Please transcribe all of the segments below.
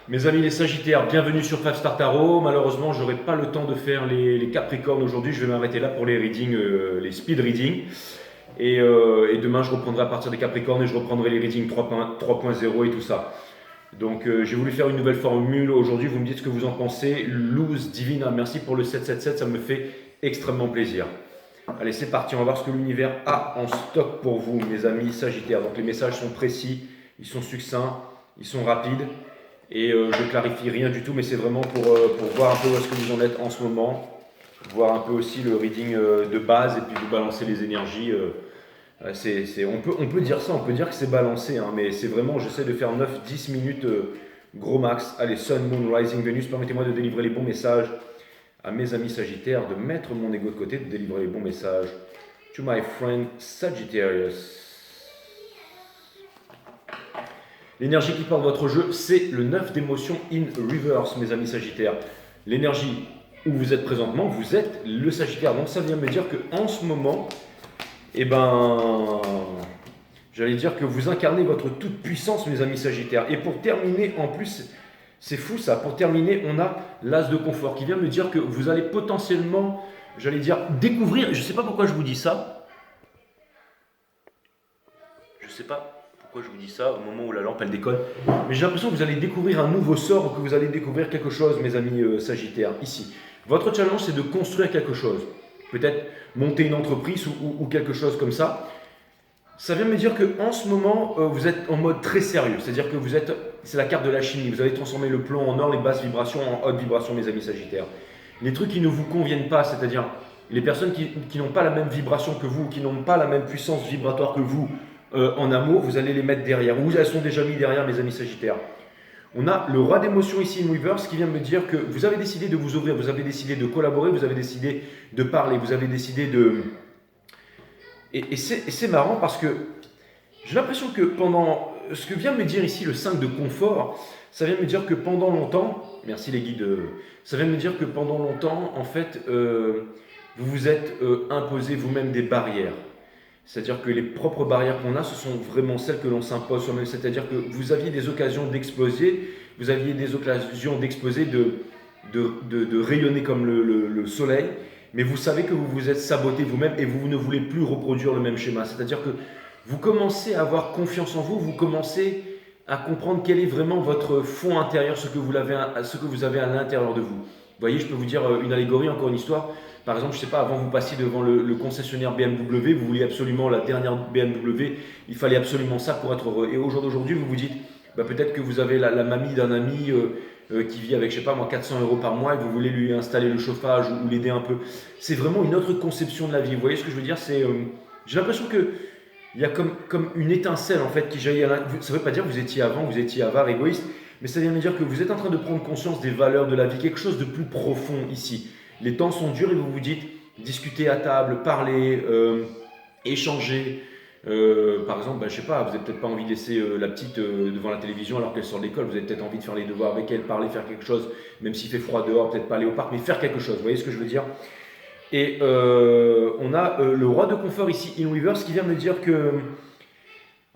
Mes amis les Sagittaires, bienvenue sur 5 Star Tarot. Malheureusement, je n'aurai pas le temps de faire les Capricornes aujourd'hui. Je vais m'arrêter là pour les readings, les speed readings. Et demain, je reprendrai à partir des Capricornes et je reprendrai les readings 3.0 et tout ça. Donc, j'ai voulu faire une nouvelle formule aujourd'hui. Vous me dites ce que vous en pensez. Luz Divina, merci pour le 777. Ça me fait extrêmement plaisir. Allez, c'est parti. On va voir ce que l'univers a en stock pour vous, mes amis Sagittaires. Donc, les messages sont précis, ils sont succincts, ils sont rapides. Et je clarifie rien du tout, mais c'est vraiment pour voir un peu où est-ce que vous en êtes en ce moment, voir un peu aussi le reading de base et puis vous balancer les énergies. On peut dire ça, on peut dire que c'est balancé, hein, mais c'est vraiment, j'essaie de faire 9-10 minutes gros max. Allez, Sun, Moon, Rising, Venus, permettez-moi de délivrer les bons messages à mes amis Sagittaires, de mettre mon ego de côté, de délivrer les bons messages. To my friend Sagittarius. L'énergie qui porte votre jeu, c'est le 9 d'émotion in reverse, mes amis Sagittaires. L'énergie où vous êtes présentement, vous êtes le Sagittaire. Donc ça vient me dire qu'en ce moment, j'allais dire que vous incarnez votre toute puissance, mes amis Sagittaires. Et pour terminer, en plus, c'est fou ça, pour terminer, on a l'As de confort qui vient me dire que vous allez potentiellement, j'allais dire, découvrir, je ne sais pas pourquoi je vous dis ça, je ne sais pas pourquoi je vous dis ça au moment où la lampe elle déconne, mais j'ai l'impression que vous allez découvrir un nouveau sort ou que vous allez découvrir quelque chose, mes amis Sagittaires, ici. Votre challenge, c'est de construire quelque chose. Peut-être monter une entreprise ou quelque chose comme ça. Ça vient me dire qu'en ce moment, vous êtes en mode très sérieux. C'est-à-dire que c'est la carte de la chimie. Vous allez transformer le plomb en or, les basses vibrations en hautes vibrations, mes amis Sagittaires. Les trucs qui ne vous conviennent pas, c'est-à-dire les personnes qui n'ont pas la même vibration que vous, qui n'ont pas la même puissance vibratoire que vous, en amour, vous allez les mettre derrière. Ou elles sont déjà mises derrière, mes amis Sagittaires. On a le roi d'émotion ici in reverse qui vient me dire que vous avez décidé de vous ouvrir, vous avez décidé de collaborer, vous avez décidé de parler, vous avez décidé de... Et c'est marrant parce que j'ai l'impression que pendant... Ce que vient me dire ici le 5 de confort, ça vient me dire que pendant longtemps... Merci les guides. Ça vient me dire que pendant longtemps, en fait, vous vous êtes imposé vous-même des barrières. C'est-à-dire que les propres barrières qu'on a, ce sont vraiment celles que l'on s'impose soi-même. C'est-à-dire que vous aviez des occasions d'exploser, vous aviez des occasions d'exploser, de rayonner comme le soleil, mais vous savez que vous vous êtes saboté vous-même et vous ne voulez plus reproduire le même schéma. C'est-à-dire que vous commencez à avoir confiance en vous, vous commencez à comprendre quel est vraiment votre fond intérieur, ce que vous avez à l'intérieur de vous. Vous voyez, je peux vous dire une allégorie, encore une histoire. Par exemple, je ne sais pas, avant vous passiez devant le concessionnaire BMW, vous vouliez absolument la dernière BMW, il fallait absolument ça pour être heureux. Et au jour d'aujourd'hui, vous vous dites, peut-être que vous avez la mamie d'un ami qui vit avec, je ne sais pas moi, 400 € par mois et vous voulez lui installer le chauffage ou l'aider un peu. C'est vraiment une autre conception de la vie. Vous voyez ce que je veux dire? J'ai l'impression que il y a comme une étincelle en fait qui jaillit. Ça ne veut pas dire que vous étiez avant, vous étiez avare, égoïste, mais ça vient me dire que vous êtes en train de prendre conscience des valeurs de la vie, quelque chose de plus profond ici. Les temps sont durs et vous vous dites discuter à table, parler, échanger. Par exemple, je sais pas, vous n'avez peut-être pas envie de laisser la petite devant la télévision alors qu'elle sort de l'école. Vous avez peut-être envie de faire les devoirs avec elle, parler, faire quelque chose, même s'il fait froid dehors, peut-être pas aller au parc, mais faire quelque chose. Vous voyez ce que je veux dire? Et on a le roi de confort ici, in reverse, qui vient me dire que,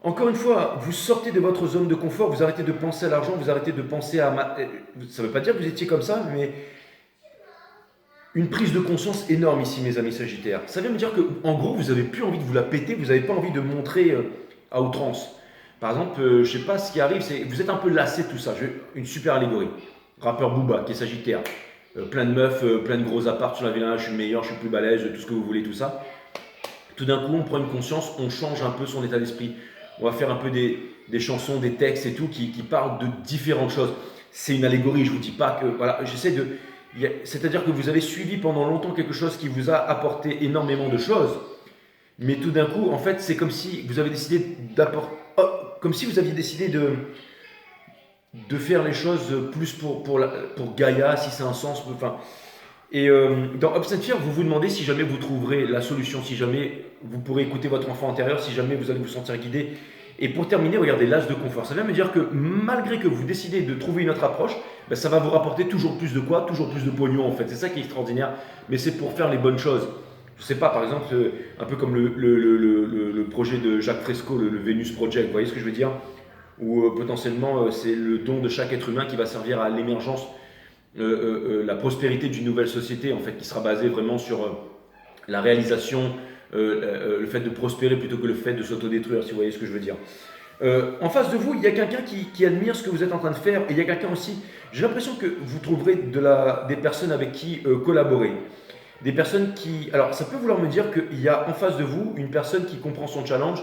encore une fois, vous sortez de votre zone de confort, vous arrêtez de penser à l'argent, vous arrêtez de penser à... Ça ne veut pas dire que vous étiez comme ça, mais une prise de conscience énorme ici, mes amis Sagittaires. Ça vient me dire qu'en gros, vous n'avez plus envie de vous la péter, vous n'avez pas envie de montrer à outrance. Par exemple, je ne sais pas, ce qui arrive, c'est que vous êtes un peu lassé de tout ça. Une super allégorie. Rappeur Booba, qui est Sagittaire. Plein de meufs, plein de gros apparts sur la ville, je suis le meilleur, je suis le plus balèze, tout ce que vous voulez, tout ça. Tout d'un coup, on prend une conscience, on change un peu son état d'esprit. On va faire un peu des chansons, des textes et tout qui parlent de différentes choses. C'est une allégorie, je ne vous dis pas que... Voilà, j'essaie de... C'est-à-dire que vous avez suivi pendant longtemps quelque chose qui vous a apporté énormément de choses, mais tout d'un coup, en fait, c'est comme si vous avez décidé comme si vous aviez décidé de faire les choses plus pour Gaïa, si c'est un sens. Enfin, et dans Obstinate Fear, vous vous demandez si jamais vous trouverez la solution, si jamais vous pourrez écouter votre enfant intérieur, si jamais vous allez vous sentir guidé. Et pour terminer, regardez l'as de confort. Ça vient me dire que malgré que vous décidez de trouver une autre approche, ça va vous rapporter toujours plus de quoi? Toujours plus de pognon en fait. C'est ça qui est extraordinaire. Mais c'est pour faire les bonnes choses. Je ne sais pas, par exemple, un peu comme le projet de Jacques Fresco, le Venus Project. Vous voyez ce que je veux dire? ou potentiellement c'est le don de chaque être humain qui va servir à l'émergence, la prospérité d'une nouvelle société en fait, qui sera basée vraiment sur la réalisation, le fait de prospérer plutôt que le fait de s'autodétruire, si vous voyez ce que je veux dire. En face de vous, il y a quelqu'un qui admire ce que vous êtes en train de faire, et il y a quelqu'un aussi, j'ai l'impression que vous trouverez des personnes avec qui collaborer. Des personnes qui... Alors, ça peut vouloir me dire qu'il y a en face de vous une personne qui comprend son challenge,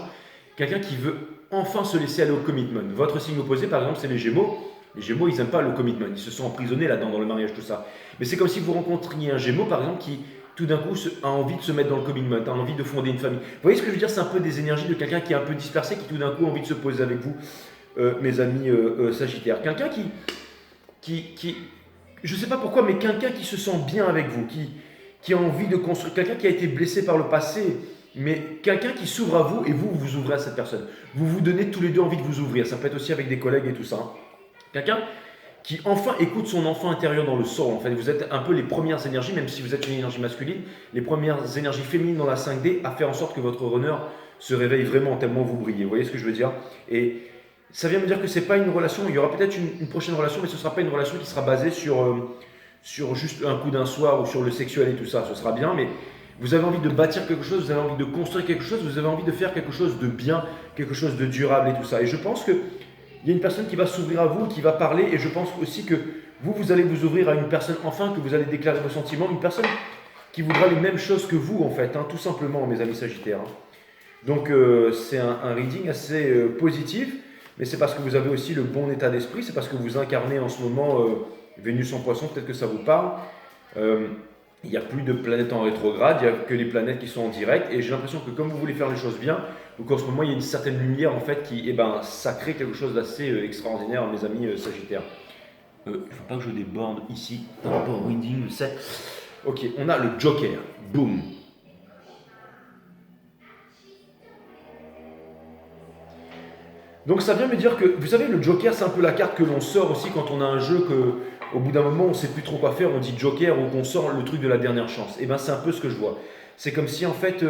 quelqu'un qui veut enfin se laisser aller au commitment. Votre signe opposé, par exemple, c'est les Gémeaux. Les Gémeaux, ils n'aiment pas le commitment, ils se sont emprisonnés là-dedans, dans le mariage, tout ça. Mais c'est comme si vous rencontriez un Gémeaux, par exemple, qui tout d'un coup a envie de se mettre dans le commitment, a envie de fonder une famille. Vous voyez ce que je veux dire? C'est un peu des énergies de quelqu'un qui est un peu dispersé, qui tout d'un coup a envie de se poser avec vous, mes amis Sagittaires. Quelqu'un je ne sais pas pourquoi, mais quelqu'un qui se sent bien avec vous, qui a envie de construire, quelqu'un qui a été blessé par le passé, mais quelqu'un qui s'ouvre à vous et vous vous ouvrez à cette personne. Vous vous donnez tous les deux envie de vous ouvrir. Ça peut être aussi avec des collègues et tout ça. Hein. Quelqu'un qui enfin écoute son enfant intérieur dans le sol. En fait, vous êtes un peu les premières énergies, même si vous êtes une énergie masculine, les premières énergies féminines dans la 5D à faire en sorte que votre runner se réveille vraiment tellement vous brillez. Vous voyez ce que je veux dire? Et ça vient me dire que ce n'est pas une relation, il y aura peut-être une prochaine relation, mais ce ne sera pas une relation qui sera basée sur juste un coup d'un soir ou sur le sexuel et tout ça. Ce sera bien, mais vous avez envie de bâtir quelque chose, vous avez envie de construire quelque chose, vous avez envie de faire quelque chose de bien, quelque chose de durable et tout ça. Et je pense que il y a une personne qui va s'ouvrir à vous, qui va parler, et je pense aussi que vous allez vous ouvrir à une personne, enfin, que vous allez déclarer vos sentiments, une personne qui voudra les mêmes choses que vous, en fait, hein, tout simplement, mes amis Sagittaires. Hein. Donc, c'est un reading assez positif, mais c'est parce que vous avez aussi le bon état d'esprit, c'est parce que vous incarnez en ce moment Vénus en Poisson, peut-être que ça vous parle. Il n'y a plus de planètes en rétrograde, il n'y a que les planètes qui sont en direct, et j'ai l'impression que comme vous voulez faire les choses bien, donc en ce moment il y a une certaine lumière en fait qui, ça crée quelque chose d'assez extraordinaire, mes amis Sagittaires. Il ne faut pas que je déborde ici par rapport au reading, je sais. Ok, on a le Joker, boum. Donc ça vient me dire que, vous savez, le Joker c'est un peu la carte que l'on sort aussi quand on a un jeu que... Au bout d'un moment, on ne sait plus trop quoi faire, on dit Joker ou qu'on sort le truc de la dernière chance. Et bien, c'est un peu ce que je vois. C'est comme si, en fait,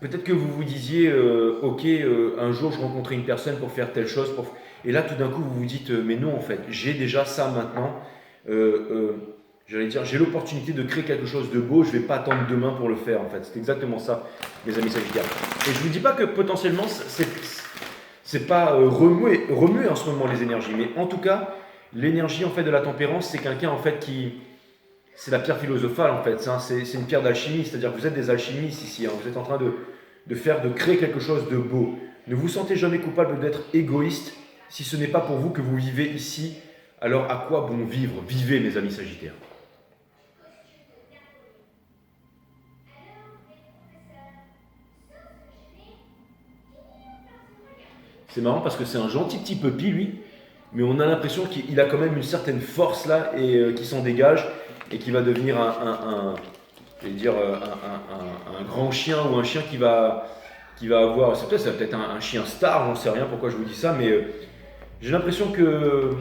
peut-être que vous vous disiez, ok, un jour, je rencontrais une personne pour faire telle chose. Et là, tout d'un coup, vous vous dites, mais non, en fait, j'ai déjà ça maintenant. J'allais dire, j'ai l'opportunité de créer quelque chose de beau, je ne vais pas attendre demain pour le faire, en fait. C'est exactement ça, mes amis Sagittaires. Et je ne vous dis pas que potentiellement, c'est pas remuer en ce moment les énergies, mais en tout cas, l'énergie en fait de la tempérance, c'est quelqu'un en fait qui, c'est la pierre philosophale en fait, hein, c'est une pierre d'alchimie, c'est-à-dire que vous êtes des alchimistes ici, hein, vous êtes en train de créer quelque chose de beau. Ne vous sentez jamais coupable d'être égoïste si ce n'est pas pour vous que vous vivez ici. Alors à quoi bon vivre? Vivez, mes amis Sagittaires. C'est marrant parce que c'est un gentil petit puppy, lui, mais on a l'impression qu'il a quand même une certaine force là et qui s'en dégage et qui va devenir je vais dire, un grand chien ou un chien qui va avoir, c'est peut-être un chien star, j'en sais rien pourquoi je vous dis ça, mais j'ai l'impression que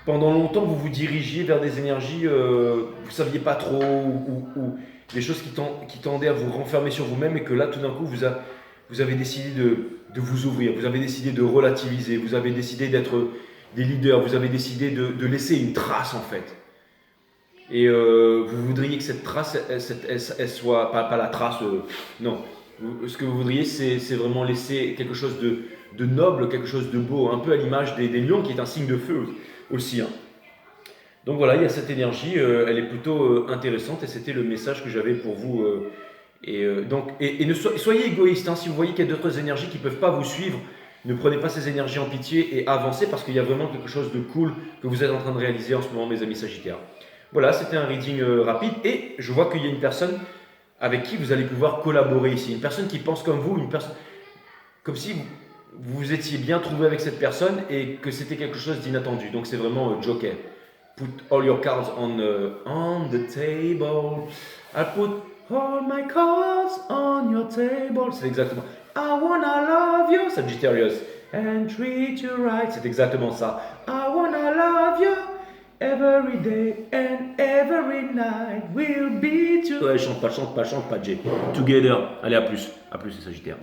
pendant longtemps vous vous dirigiez vers des énergies, vous saviez pas trop, ou des choses qui tendaient à vous renfermer sur vous-même et que là tout d'un coup vous avez décidé de vous ouvrir, vous avez décidé de relativiser, vous avez décidé d'être des leaders, vous avez décidé de laisser une trace en fait. Et vous voudriez que cette trace, elle soit, pas la trace, non. Ce que vous voudriez, c'est vraiment laisser quelque chose de noble, quelque chose de beau, un peu à l'image des lions, qui est un signe de feu aussi. Hein. Donc voilà, il y a cette énergie, elle est plutôt intéressante, et c'était le message que j'avais pour vous. Soyez égoïste, hein, si vous voyez qu'il y a d'autres énergies qui ne peuvent pas vous suivre, ne prenez pas ces énergies en pitié et avancez parce qu'il y a vraiment quelque chose de cool que vous êtes en train de réaliser en ce moment, mes amis Sagittaires. Voilà, c'était un reading rapide et je vois qu'il y a une personne avec qui vous allez pouvoir collaborer ici. Une personne qui pense comme vous, une personne comme si vous étiez bien trouvé avec cette personne et que c'était quelque chose d'inattendu. Donc c'est vraiment Joker. Put all your cards on the table. I put all my cards on your table. C'est exactement. I wanna love you, Sagittarius, and treat you right. C'est exactement ça. I wanna love you every day and every night. We'll be together. Ouais, chante pas, Jay. Together. Allez, à plus. À plus, les Sagittaires.